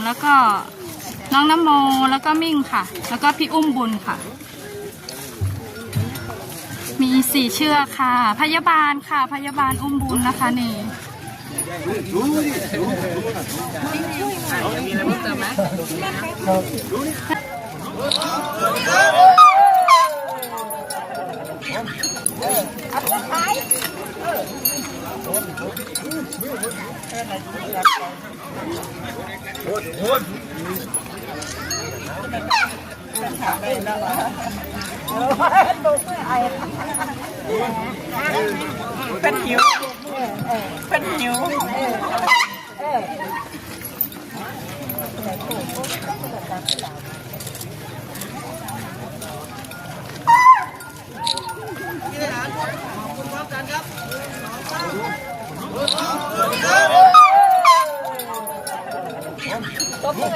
แล้วก็น้องน้ำโมแล้วก็มิ่งค่ะแล้วก็พี่อุ้มบุญค่ะมี4 เชือกค่ะพยาบาลค่ะพยาบาลอุ้มบุญนะคะนี่มีอะไรเพิ่มเติมไหมเป็นหิวเป็นหิวตัวเพื่อน